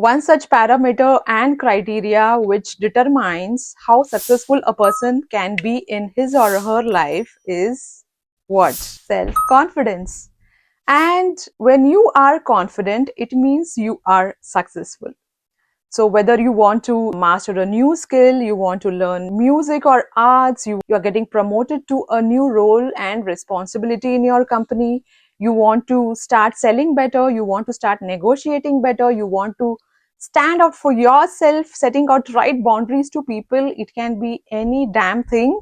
One such parameter and criteria which determines how successful a person can be in his or her life is what? Self-confidence. And when you are confident, it means you are successful. So whether you want to master a new skill, you want to learn music or arts, you are getting promoted to a new role and responsibility in your company, you want to start selling better, you want to start negotiating better, you want to stand out for yourself, setting out right boundaries to people, it can be any damn thing.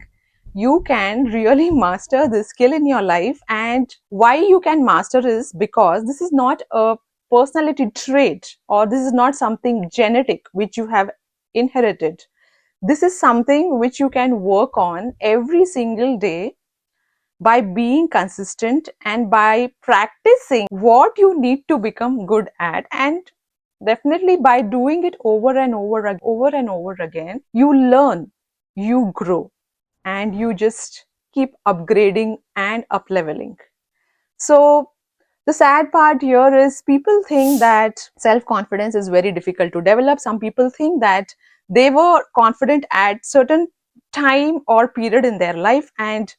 You can really master this skill in your life. And why you can master is because this is not a personality trait, or this is not something genetic which you have inherited. This is something which you can work on every single day by being consistent and by practicing what you need to become good at, and definitely by doing it over and over again, you learn, you grow, and you just keep upgrading and up leveling. So the sad part here is people think that self-confidence is very difficult to develop. Some people think that they were confident at certain time or period in their life and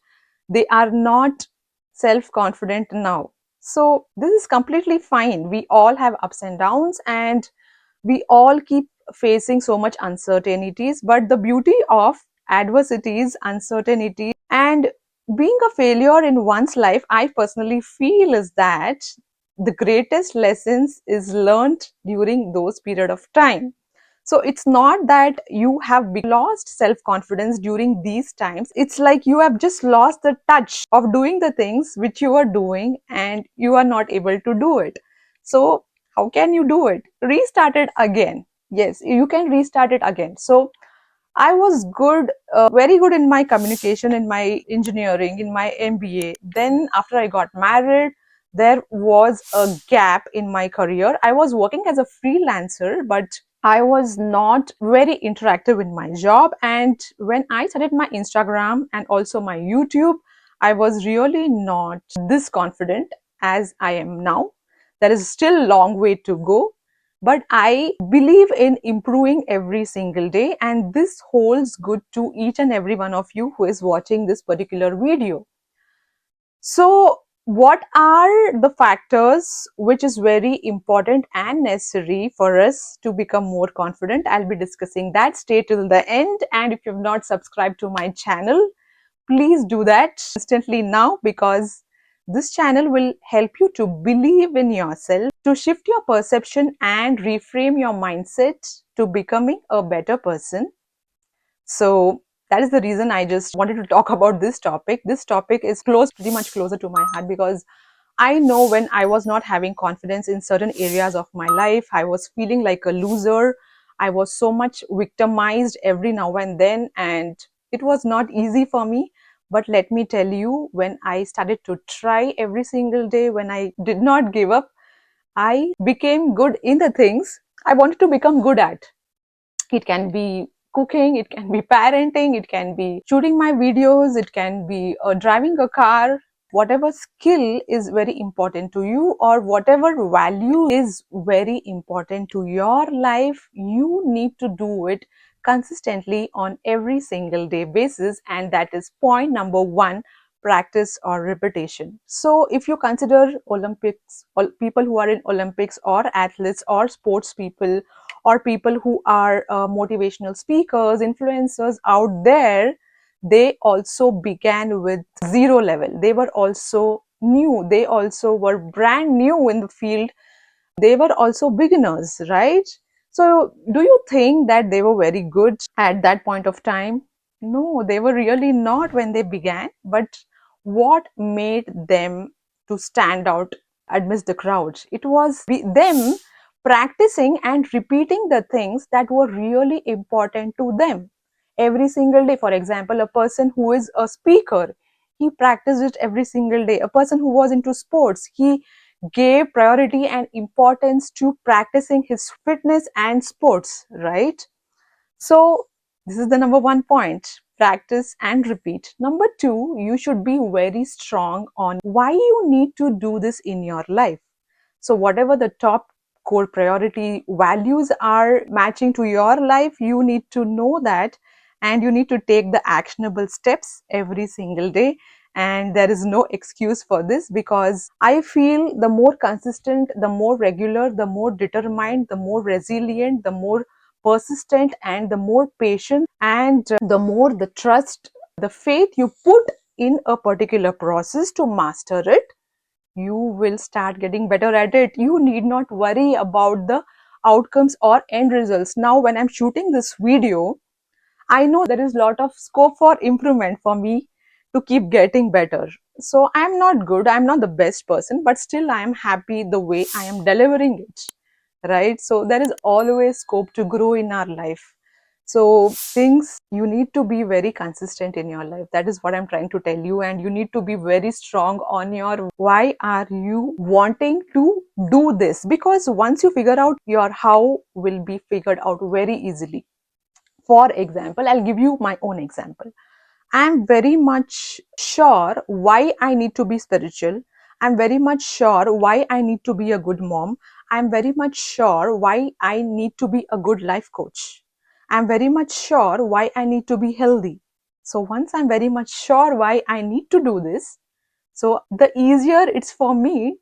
they are not self-confident now. So this is completely fine. We all have ups and downs and we all keep facing so much uncertainties. But the beauty of adversities, uncertainties, and being a failure in one's life, I personally feel is that the greatest lessons is learned during those period of time. So it's not that you have lost self-confidence during these times. It's like you have just lost the touch of doing the things which you are doing and you are not able to do it. So how can you do it? Restart it again. Yes, you can restart it again. So I was good, very good in my communication, in my engineering, in my MBA. Then after I got married, there was a gap in my career. I was working as a freelancer, but I was not very interactive in my job. And when I started my Instagram and also my YouTube, I was really not this confident as I am now. There is still a long way to go, but I believe in improving every single day. And this holds good to each and every one of you who is watching this particular video. So what are the factors which is very important and necessary for us to become more confident? I'll be discussing that. Stay till the end. And if you've not subscribed to my channel, please do that instantly now, because this channel will help you to believe in yourself, to shift your perception and reframe your mindset to becoming a better person. So that is the reason I just wanted to talk about this topic. This topic is pretty much closer to my heart, because I know when I was not having confidence in certain areas of my life, I was feeling like a loser. I was so much victimized every now and then, and it was not easy for me. But let me tell you, when I started to try every single day, when I did not give up, I became good in the things I wanted to become good at. It can be cooking, it can be parenting, it can be shooting my videos, it can be driving a car. Whatever skill is very important to you, or whatever value is very important to your life, you need to do it consistently on every single day basis. And that is point number one: practice or repetition. So if you consider Olympics, people who are in Olympics, or athletes, or sports people, or people who are motivational speakers, influencers out there, they also began with zero level. They were also new. They also were brand new in the field. They were also beginners, right? So do you think that they were very good at that point of time? No, they were really not when they began. But what made them to stand out amidst the crowd? It was them practicing and repeating the things that were really important to them every single day. For example, a person who is a speaker, he practiced it every single day. A person who was into sports, he gave priority and importance to practicing his fitness and sports, right? So this is the number one point: practice and repeat. Number two, you should be very strong on why you need to do this in your life. So whatever the top core priority values are matching to your life, you need to know that, and you need to take the actionable steps every single day. And there is no excuse for this, because I feel the more consistent, the more regular, the more determined, the more resilient, the more persistent, and the more patient, and the more the trust, the faith you put in a particular process to master it, you will start getting better at it. You need not worry about the outcomes or end results. Now, when I'm shooting this video, I know there is a lot of scope for improvement for me to keep getting better. So I'm not good, I'm not the best person, but still I am happy the way I am delivering it, right? So there is always scope to grow in our life. So things, you need to be very consistent in your life. That is what I'm trying to tell you. And you need to be very strong on your why are you wanting to do this, because once you figure out your how, will be figured out very easily. For example, I'll give you my own example. I'm very much sure why I need to be spiritual. I'm very much sure why I need to be a good mom. I'm very much sure why I need to be a good life coach. I'm very much sure why I need to be healthy. So once I'm very much sure why I need to do this, so the easier it's for me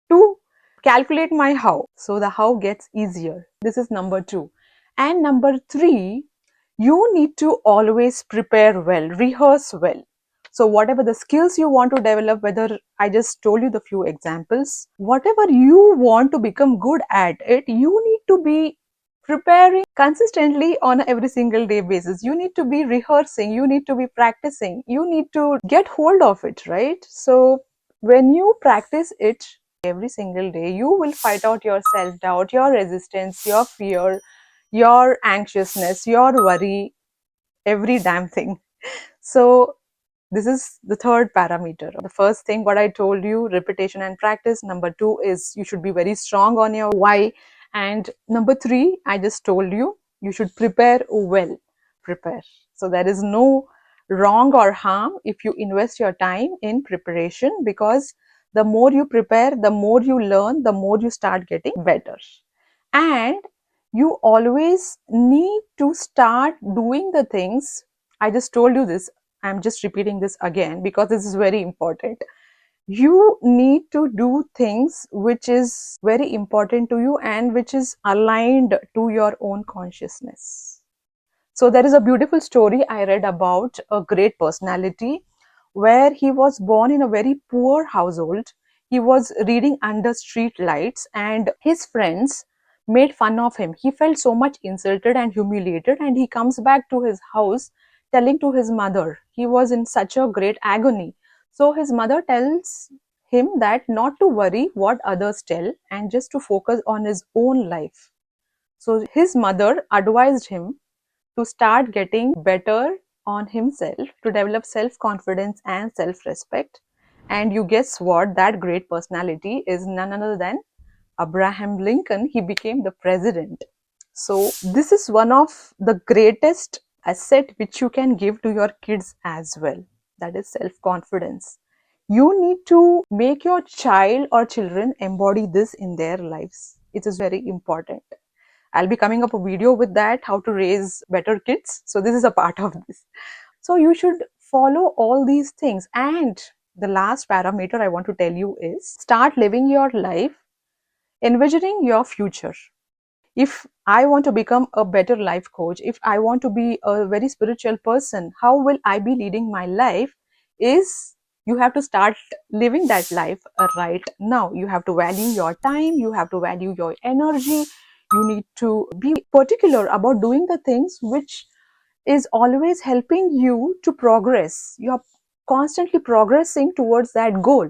to calculate my how. So the how gets easier. This is number 2. And number 3, you need to always prepare well, rehearse well. So whatever the skills you want to develop, whether I just told you the few examples, whatever you want to become good at it, you need to be preparing consistently on every single day basis. You need to be rehearsing, you need to be practicing, you need to get hold of it, right? So when you practice it every single day, you will fight out your self-doubt, your resistance, your fear, your anxiousness, your worry, every damn thing. So this is the third parameter. The first thing, what I told you, repetition and practice. Number 2 is you should be very strong on your why. And number 3, I just told you, you should prepare well. Prepare. So there is no wrong or harm if you invest your time in preparation, because the more you prepare, the more you learn, the more you start getting better. And you always need to start doing the things. I just told you this, I'm just repeating this again because this is very important. You need to do things which is very important to you and which is aligned to your own consciousness. So there is a beautiful story I read about a great personality where he was born in a very poor household. He was reading under street lights and his friends made fun of him. He felt so much insulted and humiliated, and he comes back to his house telling to his mother. He was in such a great agony. So his mother tells him that not to worry what others tell and just to focus on his own life. So his mother advised him to start getting better on himself, to develop self-confidence and self-respect. And you guess what? That great personality is none other than Abraham Lincoln. He became the president. So this is one of the greatest asset which you can give to your kids as well. That is self-confidence. You need to make your child or children embody this in their lives. It is very important. I'll be coming up a video with that, how to raise better kids. So this is a part of this. So you should follow all these things. And the last parameter I want to tell you is start living your life, envisioning your future. If I want to become a better life coach, if I want to be a very spiritual person, how will I be leading my life? Is you have to start living that life right now. You have to value your time, you have to value your energy, you need to be particular about doing the things which is always helping you to progress. You are constantly progressing towards that goal.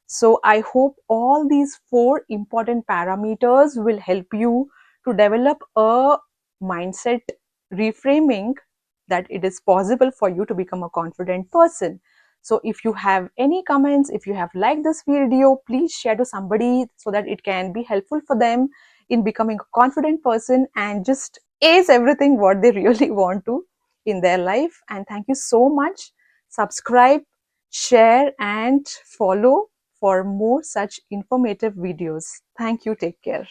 So I hope all these 4 important parameters will help you to develop a mindset reframing that it is possible for you to become a confident person. So if you have any comments, if you have liked this video, please share to somebody so that it can be helpful for them in becoming a confident person and just ace everything what they really want to in their life. And thank you so much. Subscribe, share and follow for more such informative videos. Thank you. Take care.